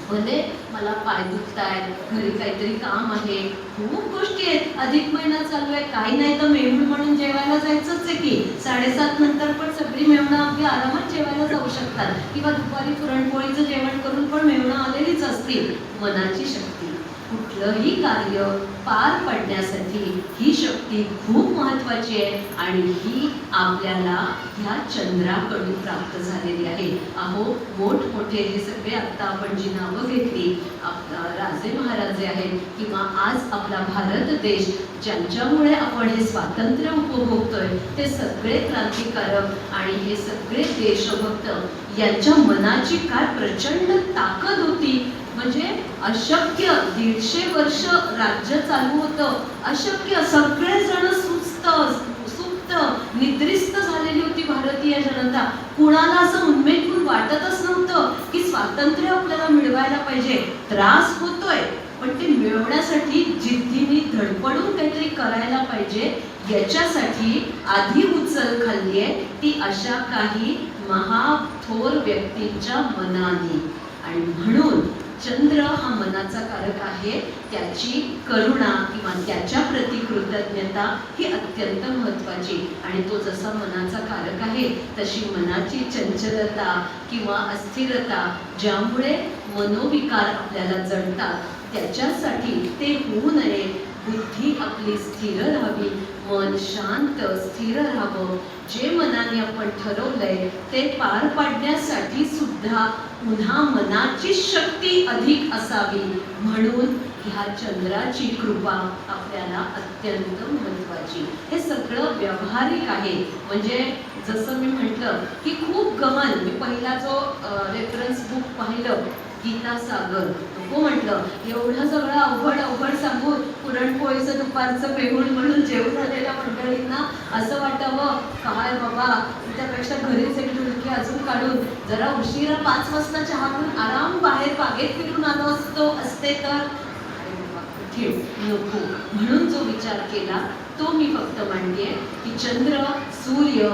भले मला पाय दुखतायत, घरी काहीतरी काम आहे, खूप गोष्टी आहेत, अधिक महिना चालू आहे, काही नाही तर मेहुण म्हणून जेवायला जायचंच आहे की 7:30 नंतर पण सगळी मेहुणं अगदी आरामात जेवायला जाऊ शकतात, किंवा दुपारी पुरणपोळीचं जेवण करून पण मेहुणं आलेलीच असतील. मनाची शक्ती, कुठलंही कार्य पार पडण्यासाठी ही शक्ती खूप महत्वाची आहे, आणि ही आपल्याला ह्या चंद्राकडून प्राप्त झालेली आहे. अहो, मोठमोठे हे सगळे आत्ता आपण जी नावं घेतली, आपला राजे महाराजे आहेत, किंवा आज आपला भारत देश ज्यांच्यामुळे आपण हे स्वातंत्र्य उपभोगतोय, ते सगळे क्रांतिकारक आणि हे सगळे देशभक्त यांच्या मनाची काय प्रचंड ताकद होती. म्हणजे अशक्य 150 वर्ष राज्य चालू होतं, अशक्य, सगळेजण सुप्त निद्रिस्त झालेली होती भारतीय जनता. कुणाला असं उन्मेषून वाटतच नव्हतं की स्वातंत्र्य आपल्याला मिळवायला पाहिजे. त्रास होतोय, पण ते मिळवण्यासाठी जिद्दीने धडपडून काहीतरी करायला पाहिजे, याच्यासाठी आधी उचल खाल्ली आहे ती अशा काही महाथोर व्यक्तींच्या मनाने. आणि म्हणून चंद्र हा मनाचा कारक आहे, त्याची करुणा किंवा त्याच्या प्रति कृतज्ञता ही अत्यंत महत्वाची. आणि तो जसा मनाचा कारक आहे, तशी मनाची चंचलता किंवा अस्थिरता, ज्यामुळे मनोविकार आपल्याला जडतात, त्याच्यासाठी ते होऊ नये. बुद्धी आपली स्थिर राहावी, मन शांत स्थिर राहावं. जे मनाने आपण ठरवलंय ते पार पाडण्यासाठी सुद्धा पुन्हा मनाची शक्ती अधिक असावी. म्हणून ह्या चंद्राची कृपा आपल्याला अत्यंत महत्वाची. हे सगळं व्यावहारिक आहे. म्हणजे जसं मी म्हटलं की खूप गमन, मी पहिला जो रेफरन्स बुक पाहिलं गीता सागर, नको म्हटलं एवढं सगळं अवघड सांगून पुरणपोळीचं दुपारचं मेहुण म्हणून जेवून झालेल्या मंडळींना असं वाटावं काय बाबा, त्यापेक्षा घरीच एक डुलकी अजून काढून जरा उशिरा 5 वाजता चहा पिऊन आराम बाहेर बागेत फिरून आलो असते तर नको. म्हणून जो विचार केला तो मी फक्त मांडते की चंद्र, सूर्य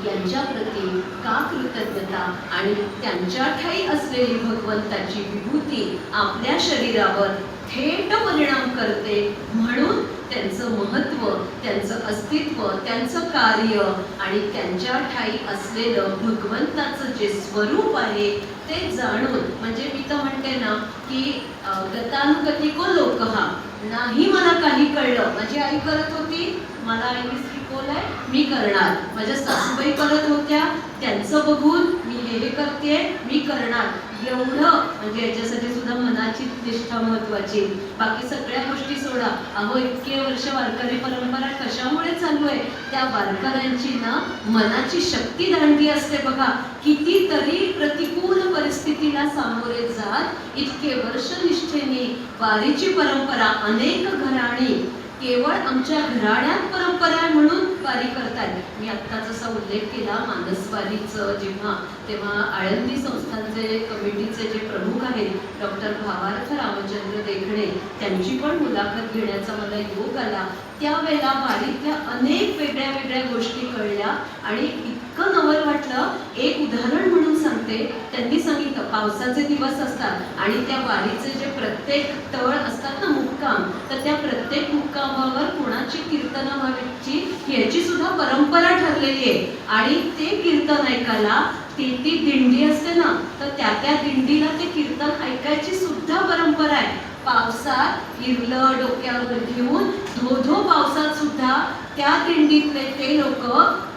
यांच्या प्रती का कृतज्ञता आणि त्यांच्या ठाई असलेली भगवंताची विभूती आपल्या शरीरावर थेट परिणाम करते, म्हणून त्यांना त्यांचं महत्त्व, त्यांचं अस्तित्व, त्यांचं कार्य आणि त्यांच्या ठायी असलेलं भगवंताचं जे स्वरूप आहे ते जाणून, म्हणजे मी तर म्हणते ना की गतानुगतिको लोकहा, नाही मला काही कळलं, माझी आई करत होती, मला आईने शिकवलंय, मी करणार. माझ्या सासूबाई करत होत्या, त्यांचं बघून मी हे करते, मी करणार. एवढं म्हणजे याच्यासाठी सुद्धा मनाची निष्ठा महत्वाची. बाकी सगळ्या गोष्टी सोडा. अहो इतके वर्ष वारकरी परंपरा कशामुळे चालू आहे? त्या वारकऱ्यांची ना मनाची शक्ती दांडगी असते बघा. कितीतरी प्रतिकूल परिस्थितीला सामोरे जात इतके वर्ष निष्ठेने वारीची परंपरा अनेक घराणी, केवळ आमच्या घराण्यात परंपरा आहे म्हणून वारी करतात. मी आत्ता जसा उल्लेख केला मानसवारीचं जेव्हा, तेव्हा आळंदी संस्थानचे कमिटीचे जे प्रमुख आहेत डॉक्टर भावार्थ रामचंद्र देखणे, त्यांची पण मुलाखत घेण्याचा मला योग आला. त्यावेळेला वारीतल्या अनेक वेगळ्या वेगळ्या गोष्टी कळल्या आणि इतकं नवल वाटलं. एक उदाहरण म्हणून सांगते. त्यांनी सांगितलं पावसाचे दिवस असतात आणि त्या वारीचे जे प्रत्येक तळ असतात ना मुक्काम, तर त्या प्रत्येक मुक्कामावर कोणाची कीर्तनं व्हायची याची सुद्धा परंपरा ठरलेली आहे. आणि ते कीर्तन ऐकायला ती दिंडी असते ना, तर त्या दिंडीला ते कीर्तन ऐकायची सुद्धा परंपरा आहे. पावसात इरलं डोक्यावर घेऊन धो पावसात सुद्धा त्या दिंडीतले ते लोक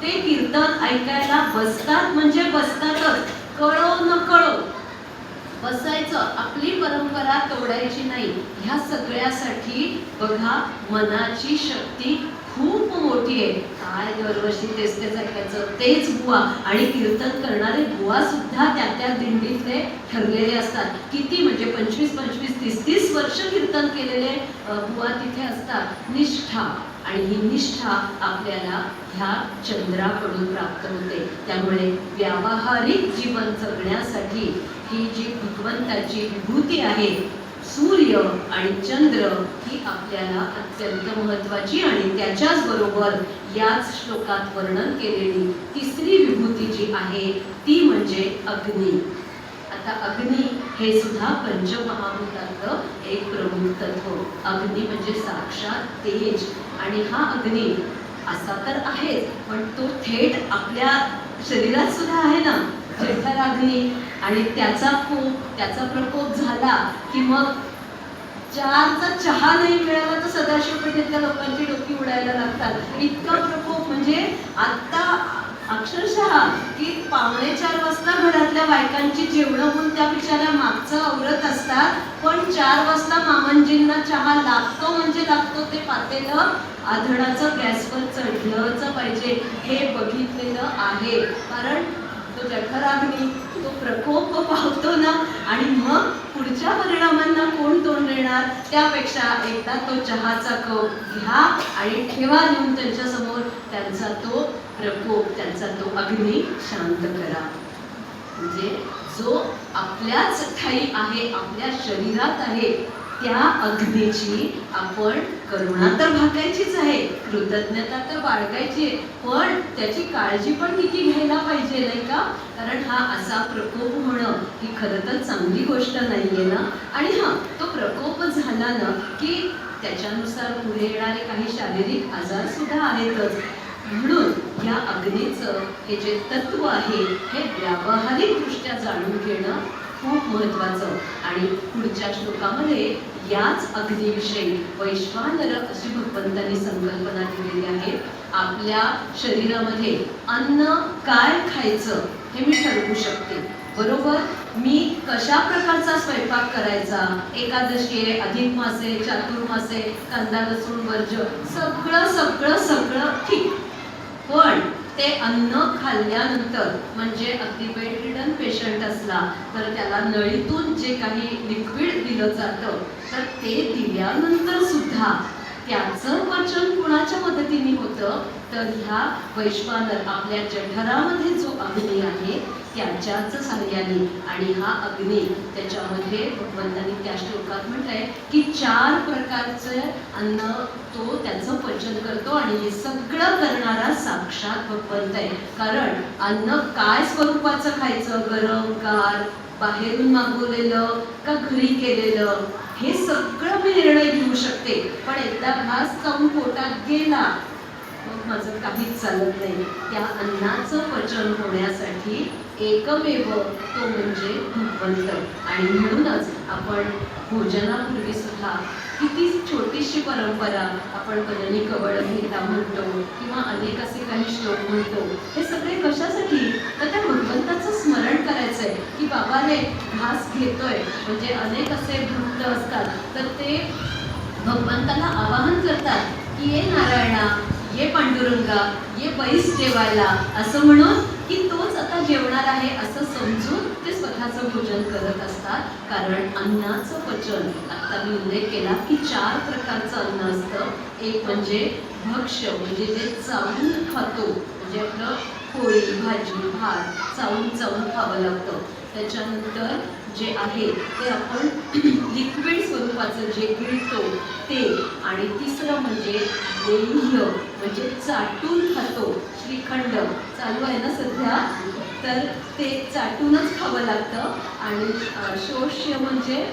ते कीर्तन ऐकायला बसतात, म्हणजे बसतातच, कळो न कळो बसायचं. आपली परंपरा तोडायची नाही. ह्या सगळ्यासाठी बघा मनाची शक्ती खूप मोठी आहे. काय दरवर्षी तेच ऐकायचं, तेच बुवा, आणि कीर्तन करणारे बुवा सुद्धा त्या दिंडीतले ठरलेले असतात. किती म्हणजे 25-25, 30-30 वर्ष कीर्तन केलेले बुवा तिथे असतात. निष्ठा, आणि ही निष्ठा आपल्याला ह्या चंद्राकडून प्राप्त होते. त्यामुळे व्यावहारिक जीवन जगण्यासाठी ही जी भगवंताची विभूती आहे सूर्य आणि चंद्र, ही आपल्याला अत्यंत महत्वाची. आणि त्याच्याच बरोबर याच श्लोकात वर्णन केलेली तिसरी विभूती जी आहे ती म्हणजे अग्नी. आता अग्नी हे सुद्धा पंचमहाभूतातलं एक प्रमुख तत्व. अग्नी म्हणजे साक्षात तेज. आणि हा अग्नी असा तर आहेच, पण तो थेट आपल्या शरीरात सुद्धा आहे ना, जठराग्नी. आणि त्याचा प्रकोप झाला की मग 4चा चहा नाही मिळाला तर सदाशिव पेठेतल्या लोकांची डोकी उडायला लागतात. इतका प्रकोप. म्हणजे आता अक्षरशः की 3:45 वाजता घरातल्या बायकांची जेवणं होऊन त्या बिचाऱ्या मागचं आवरत असतात, पण 4 वाजता मामांजींना चहा लागतो म्हणजे लागतो. ते पातेलं आधणाचं गॅसवर चढलंच पाहिजे, हे बघितलेलं आहे. कारण तो जठराग्नी, तो प्रकोप पावतो ना, आणि मग पुढच्या परिणामांना कोण तोंड देणार? त्यापेक्षा एकदा तो चहाचा कप घ्या आणि ठेवा नेऊन त्यांच्या समोर. त्यांचा तो प्रकोप, त्यांचा तो अग्नी शांत करा. म्हणजे जो आपल्याच ठायी आहे, आपल्या शरीरात आहे, त्या अग्नीची आपण करुणा तर भागायचीच आहे, कृतज्ञता तर बाळगायची आहे, पण त्याची काळजी पण किती घ्यायला पाहिजे नाही का? कारण हा असा प्रकोप होणं ही खरं तर चांगली गोष्ट नाहीये ना. आणि तो प्रकोप झाला ना की त्याच्यानुसार पुढे येणारे काही शारीरिक आजार सुद्धा आहेतच. म्हणून या अग्नीचं हे जे तत्व आहे हे व्यावहारिक दृष्ट्या जाणून घेणं खूप महत्वाचं. आणि पुढच्या श्लोकामध्ये याच अग्नीविषयी वैश्वानर अशी भगवंतांनी संकल्पना दिलेली आहे. आपल्या शरीरामध्ये अन्न काय खायचं हे मी ठरवू शकते, बरोबर. मी कशा प्रकारचा स्वयंपाक करायचा, एकादशी आहे, अधिक मास आहे, चातुर्मास आहे, कांदा लसूण वर्ज, सगळं सगळं सगळं ठीक. पण ते अन्न खाल्ल्यानंतर, म्हणजे अगदी बेड रिडन पेशंट असला तर त्याला नळीतून जे काही लिक्विड दिलं जातं, तर ते दिल्यानंतर सुद्धा त्याचं पचन कुणाच्या मदतीने होतं? तर ह्या वैश्वानर आपल्या जठरामध्ये जो अग्नी आहे त्याच्याच साह्याने. आणि हा अग्नी त्याच्यामध्ये भगवंतांनी त्या श्लोकात म्हटलंय की 4 प्रकारचे अन्न तो त्याचं पचन करतो. आणि हे सगळं करणारा साक्षात भगवंत आहे. कारण अन्न काय स्वरूपाचं खायचं, गरम गार, बाहेरून मागवलेलं का घरी केलेलं, हे सगळं मी निर्णय घेऊ शकते. पण एकदा घास खाऊन पोट गेला मग माझं काहीच चालत नाही. त्या अन्नाचं पचन होण्यासाठी एकमेव तो म्हणजे भगवंत. आणि म्हणूनच आपण भोजनापूर्वी सुद्धा किती छोटीशी परंपरा, आपण कजनी कवळ गीता म्हणतो किंवा अनेक असे काही श्लोक म्हणतो. हे सगळे कशासाठी? तर त्या भगवंताचं स्मरण करायचं आहे की बाबा रे घास घेतोय. म्हणजे अनेक असे भक्त असतात तर ते भगवंताला आवाहन करतात की ये नारायणा, ये पांडुरंगा, ये बैस जेवायला, असं म्हणून की तोच आता जेवणार आहे असं समजून ते स्वतःचं भोजन करत असतात. कारण अन्नाचं पचन, आता मी उल्लेख केला की 4 प्रकारचं अन्न असतं. एक म्हणजे भक्ष्य, म्हणजे जे चावून खातो, म्हणजे आपलं पोळी भाजी भात चावून चावून खावं लागतं. त्याच्यानंतर जे आहे ते आपण लिक्विड स्वरूपाचं जे गिळतो ते. आणि तिसरं म्हणजे लेह्य, म्हणजे चाटून खातो. श्रीखंड चालू आहे ना सध्या, तर ते चाटूनच खावं लागतं. आणि शोष्य म्हणजे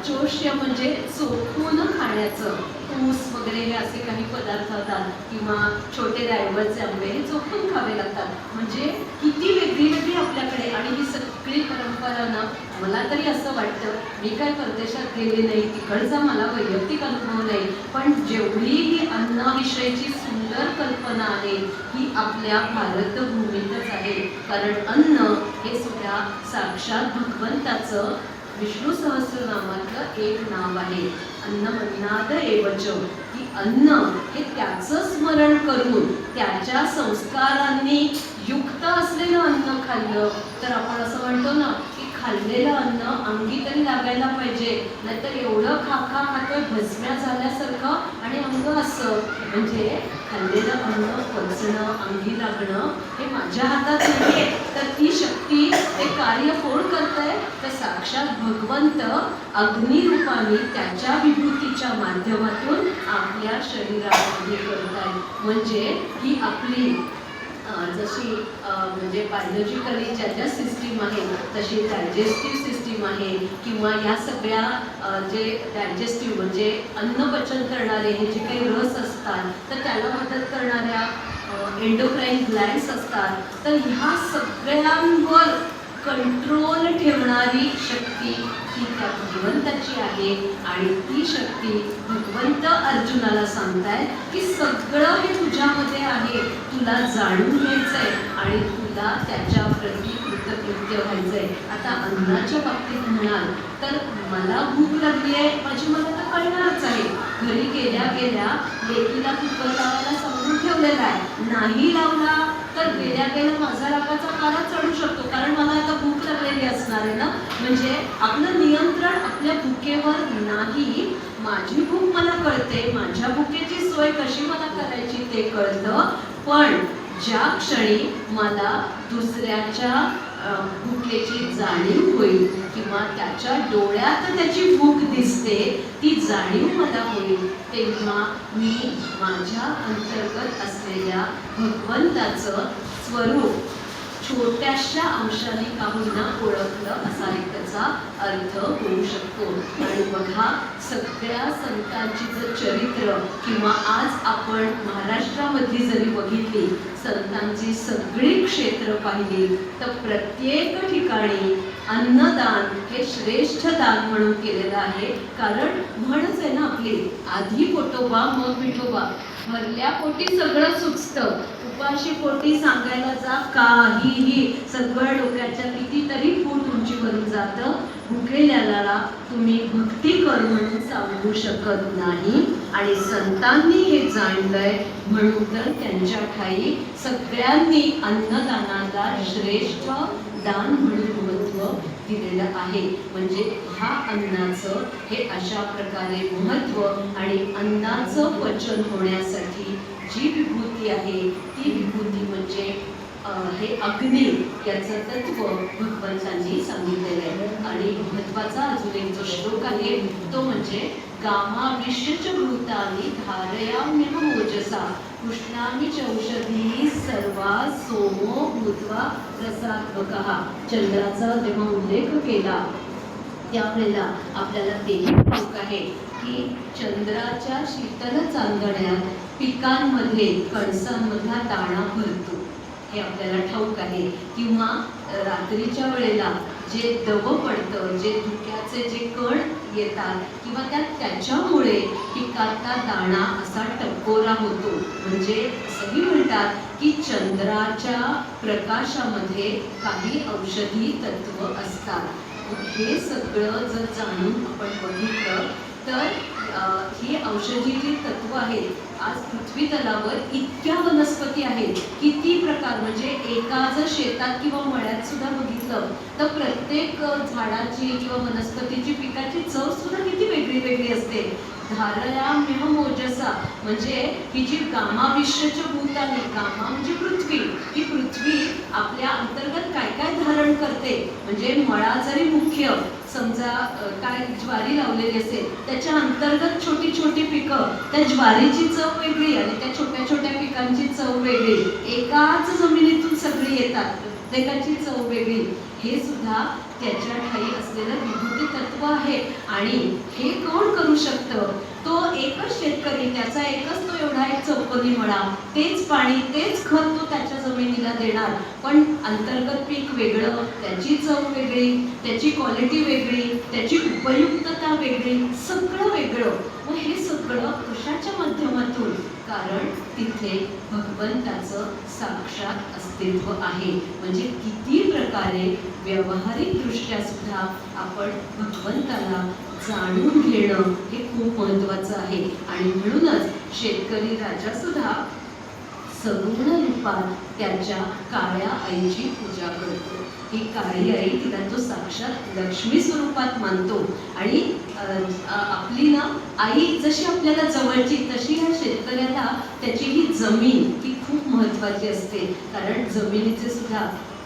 चोष्य म्हणजे चोखून खाण्याचं. ऊस वगैरे हे असे काही पदार्थ होतात किंवा छोटे रायवळचे आंबे हे चोखून खावे लागतात. म्हणजे किती वेगळी वेगळी आपल्याकडे. आणि ही सगळी परंपरा ना, मला तरी असं वाटतं, मी काय परदेशात गेले नाही, तिकडचा मला वैयक्तिक अनुभव नाही, पण जेवढी ही अन्नाविषयीची सुंदर कल्पना आहे ही आपल्या भारतभूमीतच आहे. कारण अन्न हे सुद्धा साक्षात भगवंताचं विष्णू सहस्रनामातलं एक नाव आहे. अन्नमन्नाद एवच, की अन्न हे त्याचं स्मरण करून त्याच्या संस्कारांनी युक्त असलेलं अन्न खाल्लं तर आपण असं म्हणतो ना की खाल्लेलं अन्न अंगी तरी लागायला पाहिजे. नाहीतर एवढं खा खातोय भस्म्या झाल्यासारखं आणि अंग असं. म्हणजे खाल्लेलं अन्न पचणं, अंगी लागणं हे माझ्या हातात नाही. तर ती शक्ती, ते कार्य कोण करतंय? तर साक्षात भगवंत अग्निरूपाने त्याच्या विभूतीच्या माध्यमातून आपल्या शरीरामध्ये करताय. म्हणजे ही आपली जशी म्हणजे बायोलॉजिकली ज्या ज्या सिस्टीम आहे तशी डायजेस्टिव्ह सिस्टीम आहे किंवा या सगळ्या जे डायजेस्टिव्ह म्हणजे अन्न पचन करणारे हे जे काही रस असतात तर त्याला मदत करणाऱ्या एंडोक्राईन ग्लँड्स असतात. तर ह्या सगळ्यांवर कंट्रोल ठेवणारी शक्ती ही त्या भगवंताची आहे. आणि ती शक्ती भगवंत अर्जुनाला सांगताय की सगळं हे तुझ्यामध्ये आहे, तुला जाणून घ्यायचंय आणि तुला त्याच्या प्रती कृतकृत्य व्हायचंय. आता अन्नाच्या बाबतीत म्हणाल तर मला भूक लागली आहे, माझी मला तर कळणारच आहे. घरी गेल्या गेल्या लेकीला कुकर लावायला सांगून ठेवलेला आहे, नाही लावला तर गेल्या गेल्या माझा रागाचा पारा चढू शकतो. कारण मला आता भूक लागलेली असणार आहे ना. म्हणजे आपलं नियंत्रण आपल्या भुकेवर नाही. माझी भूक मला कळते, माझ्या भुकेची सोय कशी मला करायची ते कळतं. पण ज्या क्षणी मला दुसऱ्याच्या भुकेची जाणीव होईल किंवा त्याच्या डोळ्यात त्याची भूक दिसते, ती जाणीव मला होईल, तेव्हा मी माझ्या अंतर्गत असलेल्या भगवंताचं स्वरूप छोट्याशा अंशाने का होईना ओळखलं असा एक त्याचा अर्थ होऊ शकतो. आणि बघा सगळ्या संतांची जर चरित्र किंवा आज आपण महाराष्ट्रामधली जरी बघितली संतांची सगळी क्षेत्र पाहिली तर प्रत्येक ठिकाणी अन्नदान हे श्रेष्ठ दान म्हणून केलेलं आहे. कारण म्हणच आहे ना आपली, आधी पोटोबा मग विठोबा. भरल्या पोटी सगळं सुचतं, उपाशी पोटी सांगायला जा काहीही, सगळं डोक्याच्या कितीतरी फूट उंचीवरून जातं. भुकेल्याला तुम्ही भक्ती कर म्हणून सांगू शकत नाही. आणि संतांनी हे जाणलंय म्हणून तर त्यांच्या ठाई सगळ्यांनी अन्नदानाला श्रेष्ठ दान म्हणून महत्त्व दिलेलं आहे. म्हणजे ह्या अन्नाचं हे अशा प्रकारे महत्त्व आणि अन्नाचं पचन होण्यासाठी जी विभूती आहे ती विभूती म्हणजे हे अग्नी, याचं तत्व भगवंतांनी सांगितलेलं आहे. आणि महत्त्वाचा अजून एक जो श्लोक आहे तो म्हणजे गामाविश्यच भूतानि धारयाम्यह मोजसा कृष्णामी चौषधी सर्वा सोमो भूत्वा रसात्मकः. चंद्राचा जेव्हा उल्लेख केला त्यावेळेला आपल्याला तेही ठाऊक आहे की चंद्राच्या शीतल चांदण्यात पिकांमध्ये कणसांमधला दाणा भरतो हे आपल्याला ठाऊक आहे. किंवा रात्रीच्या वेळेला जे दव पडतं, जे धुक्याचे जे कण येतात किंवा त्याच्यामुळे पिकाचा दाणा असा टपोरा होतो. म्हणजे असंही म्हणतात की चंद्राच्या प्रकाशामध्ये काही औषधी तत्व असतात. हे सगळं जर जाणून आपण बघितलं तर ही औषधी जी तत्व आहेत, आज पृथ्वी तलावर इतक्या वनस्पती आहेत, किती प्रकार. म्हणजे एका जर शेतात किंवा मळ्यात सुद्धा बघितलं तर प्रत्येक झाडाची किंवा वनस्पतीची पिकाची चव सुद्धा किती वेगळी वेगळी असते. धारयाम्यह मोजसा म्हणजे ही जी गामाविश्वच भूतानी, गामा म्हणजे पृथ्वी, ही पृथ्वी आपल्या अंतर्गत काय काय धारण करते. म्हणजे मळा जरी मुख्य समजा काय ज्वारी लावलेली असेल, त्याच्या अंतर्गत छोटी छोटी पिकं, त्या ज्वारीची चव वेगळी आणि त्या छोट्या छोट्या पिकांची चव वेगळी. एकाच जमिनीतून सगळी येतात, प्रत्येकाची चव वेगळी. हे सुद्धा त्याच्या ठायी असलेलं विभूती तत्व आहे. आणि हे कोण करू शकतं? तो एकच शेतकरी, त्याचा एकच तो एवढा एक चौकोनी मळा, तेच पाणी तेच खत तो त्याच्या जमिनीला देणार. पण अंतर्गत पीक वेगळं, त्याची चव वेगळी, त्याची क्वालिटी वेगळी, त्याची उपयुक्तता वेगळी, सगळं वेगळं. मग हे सगळं कशाच्या माध्यमातून? कारण तिथे भगवंताचं साक्षात अस्तित्व आहे. म्हणजे किती प्रकारे व्यावहारिक दृष्ट्या सुद्धा आपण भगवंताला जाणून घेणं हे खूप महत्त्वाचं आहे. आणि म्हणूनच शेतकरी राजा सुद्धा सगुण रूपात त्याच्या काळ्या आईची पूजा करतो. ही काळी आई, तिला तो साक्षात लक्ष्मी स्वरूपात मानतो. आणि आपली ना आई जशी आपल्याला जवळची, तशी ह्या शेतकऱ्याला त्याची ही जमीन ही खूप महत्त्वाची असते. कारण जमिनीचे सुद्धा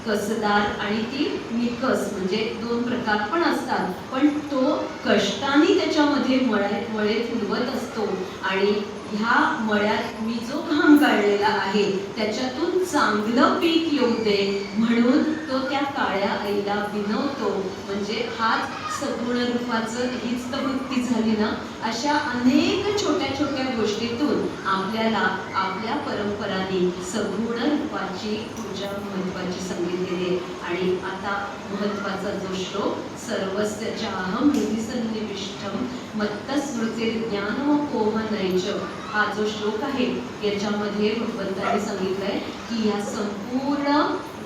कसदार आणि ती निकस म्हणजे दोन प्रकार पण असतात. पण तो कष्टाने त्याच्यामध्ये मळे फुलवत असतो. आणि ह्या मळ्यात मी जो घाम गाळलेला आहे त्याच्यातून चांगलं पीक येऊ दे म्हणून तो त्या काळ्या आईला विनवतो. म्हणजे हाच सगुण रूपाचं हीच तर वृत्ती झाली ना. अशा अनेक छोट्या छोट्या गोष्टीतून आपल्याला आपल्या परंपरांनी सगुण रूपाची पूजा महत्त्वाची सांगितलेली आहे. आणि आता महत्त्वाचा जो श्लोक, सर्वस्य चाहं हृदि सन्निविष्टं मत्तस्मृतिर्ज्ञानमपोह नैच, हा जो श्लोक आहे याच्यामध्ये भगवंतांनी सांगितलंय की या संपूर्ण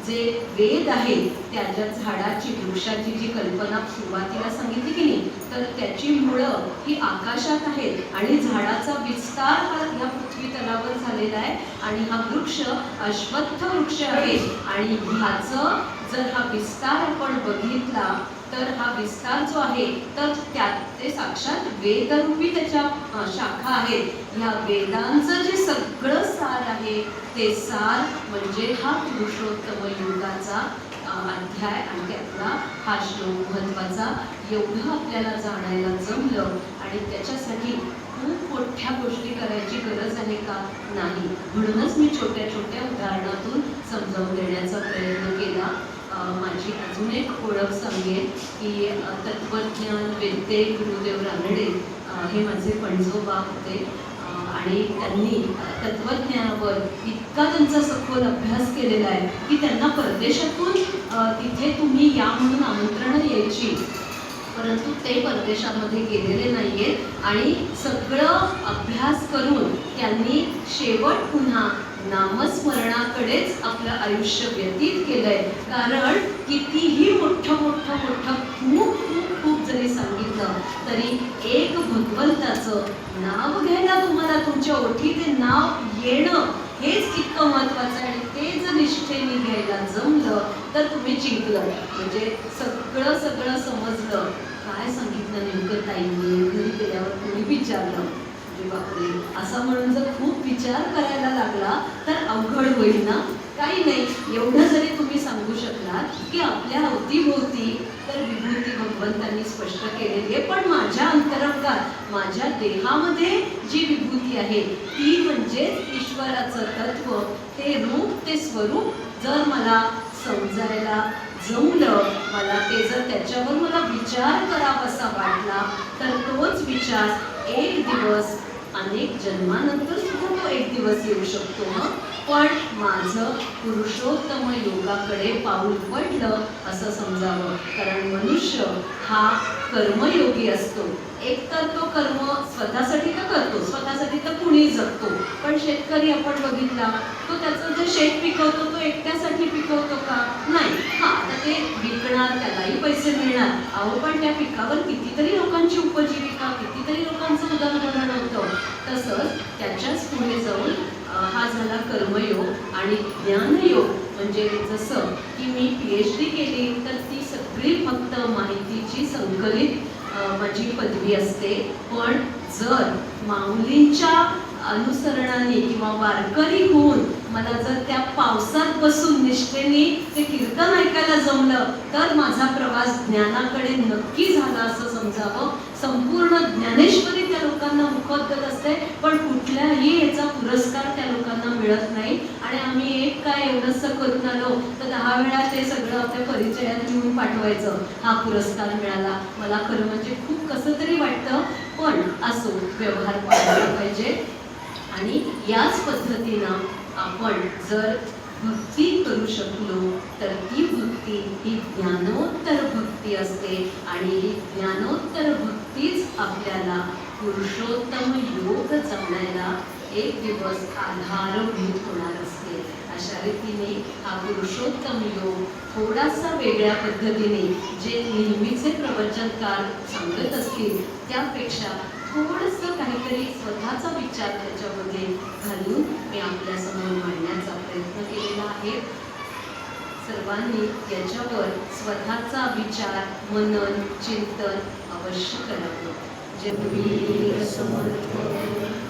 जे वेद आहे त्याच्या झाडाची, वृक्षाची जी कल्पना सुरुवातीला सांगितली की नाही, तर त्याची मुळं ही आकाशात आहेत आणि झाडाचा विस्तार हा या पृथ्वी तलावर झालेला आहे. आणि हा वृक्ष अश्वत्थ वृक्ष आहे. आणि ह्याचं जर हा विस्तार आपण बघितला तर हा विस्तार जो आहे तर त्यात ते साक्षात वेदरूपी त्याच्या शाखा आहेत. ह्या वेदांचं जे सगळं सार आहे ते सार म्हणजे हा पुरुषोत्तम युगाचा अध्याय आणि त्यातला हा श्लोक महत्त्वाचा. एवढं आपल्याला जाणायला जमलं आणि त्याच्यासाठी खूप मोठ्या गोष्टी करायची गरज आहे का? नाही. म्हणूनच मी छोट्या छोट्या उदाहरणातून समजावून देण्याचा प्रयत्न केला. माझी अजून एक ओळख सांगेन की तत्वज्ञान वेद्ये गुरुदेव रानडे हे माझे पणजोबा होते. आणि त्यांनी तत्वज्ञानावर इतका त्यांचा सखोल अभ्यास केलेला आहे की त्यांना परदेशातून तिथे तुम्ही या म्हणून आमंत्रणं यायची, परंतु ते परदेशामध्ये गेलेले नाहीयेत. आणि सगळं अभ्यास करून त्यांनी शेवट पुन्हा नामस्मरणाकडेच आपलं आयुष्य व्यतीत केलंय. कारण कितीही मोठं मोठं मोठं खूप खूप खूप जरी सांगितलं तरी एक भगवंताचं नाव घ्यायला तुम्हाला तुमच्या ओठी ते नाव येणं हेच इतकं महत्त्वाचं आहे. आणि ते जर निष्ठेने घ्यायला जमलं तर तुम्ही जिंकलं. म्हणजे सगळं सगळं समजलं. काय सांगितलं नेमकं ताईंनी, घरी गेल्यावर कोणी विचारलं, बापरे असं म्हणून जर खूप विचार करायला लागला तर अवघड होईल ना. काही नाही, एवढं जरी तुम्ही सांगू शकलात की आपल्या अवतीभोवती तर विभूती भगवंतांनी स्पष्ट केलेली आहे. पण माझ्या अंतरंगात, माझ्या देहामध्ये जी विभूती आहे ती म्हणजे ईश्वराचं तत्व, ते रूप, ते स्वरूप जर मला समजायला जमलं, मला ते जर त्याच्यावर मला विचार करावासा वाटला तर तोच विचार एक दिवस अनेक जन्मानंतर सुद्धा तो एक दिवस येऊ शकतो हं. पण माझं पुरुषोत्तम योगाकडे पाऊल पडलं असं समजावं. कारण मनुष्य हा कर्मयोगी असतो. एक तर तो कर्म स्वतःसाठी तर करतो, स्वतःसाठी तर कुणी जगतो. पण शेतकरी आपण बघितला, तो त्याचं जे शेत पिकवतो तो एकट्यासाठी पिकवतो का? नाही. हां, आता ते विकणार, त्यालाही पैसे मिळणार. अहो, पण त्या पिकावर कितीतरी लोकांची उपजीविका, कितीतरी लोकांचं उदरनिर्वाह होतं. तसंच त्याच्याच पुढे जाऊन हा झाला कर्मयोग आणि ज्ञानयोग. म्हणजे जसं की मी PhD केली तर ती सगळी फक्त माहितीची संकलित माझी पदवी असते. पण जर माऊलींच्या अनुसरणाने किंवा वारकरी होऊन मला जर त्या पावसात बसून निष्ठेने ते कीर्तन ऐकायला जमलं तर माझा प्रवास ज्ञानाकडे नक्की झाला असं समजावं. संपूर्ण ज्ञानेश्वरी त्या लोकांना मुखोद्गत असते, पण कुठल्याही याचा पुरस्कार त्या लोकांना मिळत नाही. आणि आम्ही एक काय एवढंसं करून आलो तर 10 वेळा ते सगळं आपल्या परिचयात लिहून पाठवायचं, हा पुरस्कार मिळाला. मला खरं म्हणजे खूप कसं तरी वाटतं, पण असो, व्यवहार पाळला पाहिजे. आणि याच पद्धतीनं आपण जर भक्ती करू शकलो तर ती भक्ती ही ज्ञानोत्तर भक्ती असते. आणि ही ज्ञानोत्तर भक्तीच आपल्याला पुरुषोत्तम योग जमण्याला एक दिवस आधारभूत होणार असते. अशा रीतीने हा पुरुषोत्तम योग थोडासा वेगळ्या पद्धतीने जे नेहमीचे प्रवचनकार सांगत असतील त्यापेक्षा थोडंसं काहीतरी स्वतःचा विचार त्याच्यामध्ये घालून मी आपल्यासमोर मांडण्याचा प्रयत्न केलेला आहे. सर्वांनी याच्यावर स्वतःचा विचार, मनन, चिंतन अवश्य करावं. जय वीर समर्थ